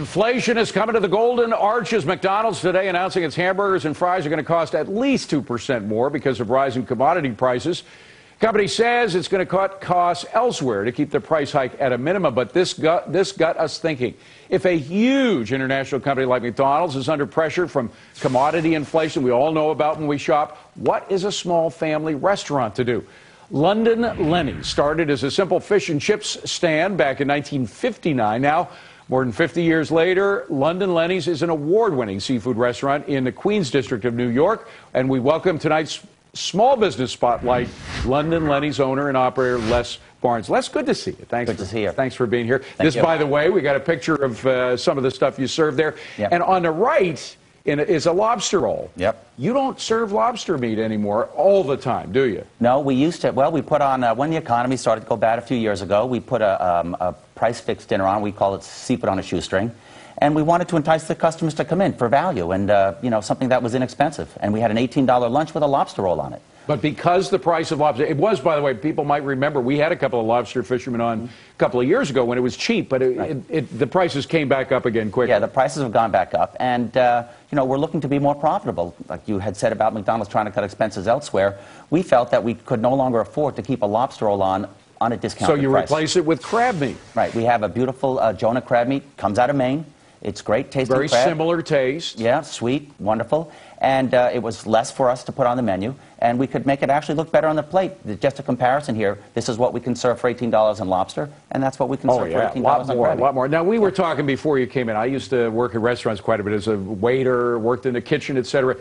Inflation is coming to the golden arches. McDonald's today announcing its hamburgers and fries are going to cost at least 2% more because of rising commodity prices. The company says it's going to cut costs elsewhere to keep the price hike at a minimum, but this got us thinking. If a huge international company like McDonald's is under pressure from commodity inflation we all know about when we shop, what is a small family restaurant to do? London Lennie started as a simple fish and chips stand back in 1959. Now, more than 50 years later, London Lennie's is an award-winning seafood restaurant in the Queens district of New York. And we welcome tonight's small business spotlight, London Lennie's owner and operator, Les Barnes. Les, good to see you. Good to see you. Thanks for being here. Thank you. By the way, we got a picture of some of the stuff you serve there. Yep. And on the right is a lobster roll. Yep. You don't serve lobster meat anymore all the time, do you? No, we used to. Well, we put on, when the economy started to go bad a few years ago, we put a price-fixed dinner on. We call it seafood on a shoestring. And we wanted to entice the customers to come in for value and, you know, something that was inexpensive. And we had an $18 lunch with a lobster roll on it. But because the price of lobster, it was, by the way, people might remember, we had a couple of lobster fishermen on a couple of years ago when it was cheap, but the prices came back up again quickly. Yeah, the prices have gone back up, and you know, we're looking to be more profitable. Like you had said about McDonald's trying to cut expenses elsewhere, we felt that we could no longer afford to keep a lobster roll on a discounted price. So you replace it with crab meat. Right. We have a beautiful Jonah crab meat, comes out of Maine. It's great tasting Very crab. similar taste. Yeah, sweet, wonderful. And it was less for us to put on the menu, and we could make it actually look better on the plate. Just a comparison here, this is what we can serve for $18 in lobster, and that's what we can serve for $18 in crab meat. A lot more. Now, we were talking before you came in. I used to work in restaurants quite a bit as a waiter, worked in the kitchen, etc.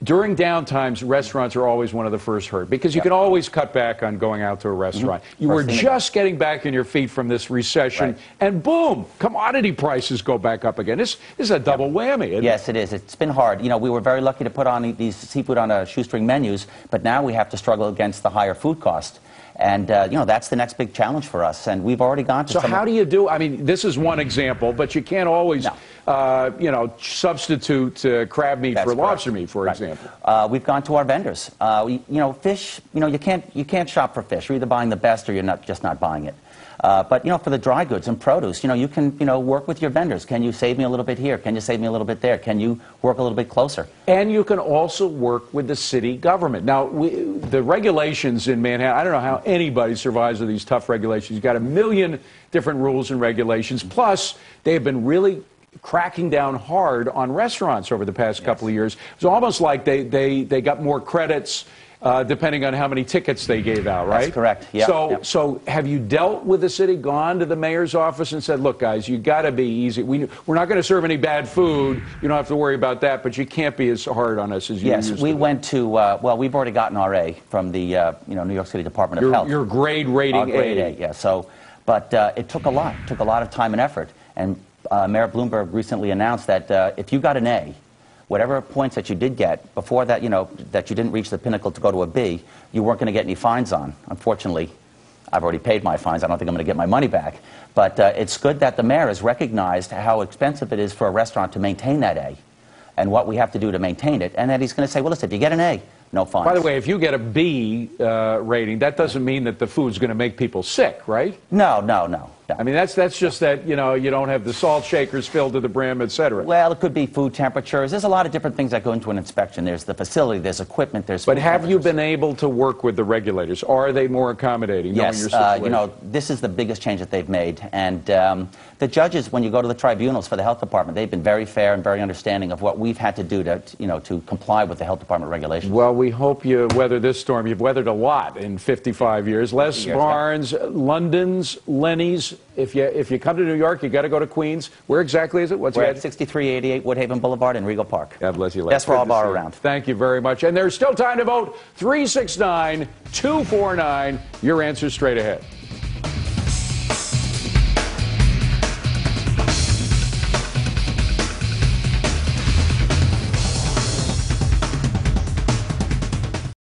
During downtimes, restaurants are always one of the first hurt because you can always cut back on going out to a restaurant. You were just getting back on your feet from this recession, and boom, commodity prices go back up again. This is a double whammy, isn't it? Yes, it is. It's been hard. You know, we were very lucky to put on these seafood on a shoestring menus, but now we have to struggle against the higher food cost. And, you know, that's the next big challenge for us. And we've already gone to So how do you do, I mean, this is one example, but you can't always, you know, substitute crab meat for lobster meat, for example. We've gone to our vendors. You know, fish, you know, you can't shop for fish. You're either buying the best or you're just not buying it. But, you know, for the dry goods and produce, you know, you can, you know, work with your vendors. Can you save me a little bit here? Can you save me a little bit there? Can you work a little bit closer? And you can also work with the city government. Now, the regulations in Manhattan, I don't know how anybody survives with these tough regulations. You've got a million different rules and regulations. Plus, they have been really cracking down hard on restaurants over the past couple of years. It's almost like they got more credits depending on how many tickets they gave out, right? That's correct. Yeah. So have you dealt with the city, gone to the mayor's office and said, look, guys, you got to be easy. We're not going to serve any bad food. You don't have to worry about that, but you can't be as hard on us as you used to. Yes, we went to, well, we've already gotten our A from the, you know, New York City Department of Health. Your grade rating grade A, yeah. So, but it took a lot. It took a lot of time and effort. And Mayor Bloomberg recently announced that if you got an A, whatever points that you did get before that, you know, that you didn't reach the pinnacle to go to a B, you weren't going to get any fines on. Unfortunately, I've already paid my fines. I don't think I'm going to get my money back. But it's good that the mayor has recognized how expensive it is for a restaurant to maintain that A and what we have to do to maintain it. And that he's going to say, well, listen, if you get an A, no fines. By the way, if you get a B rating, that doesn't mean that the food's going to make people sick, right? No, no, no. I mean, that's just that, you know, you don't have the salt shakers filled to the brim, et cetera. Well, it could be food temperatures. There's a lot of different things that go into an inspection. There's the facility, there's equipment, there's But have you been able to work with the regulators? Are they more accommodating? Yes, knowing your situation? you know, this is the biggest change that they've made. And the judges, when you go to the tribunals for the health department, they've been very fair and very understanding of what we've had to do to, you know, to comply with the health department regulations. Well, we hope you weather this storm. You've weathered a lot in 55 years. Les Barnes, London's Lennie's. If you come to New York, you got to go to Queens. Where exactly is it? What's We're at 6388 Woodhaven Boulevard in Regal Park. God bless you, Les. That's where I'll bar around. Thank you very much. And there's still time to vote. 369-249. Your answer straight ahead.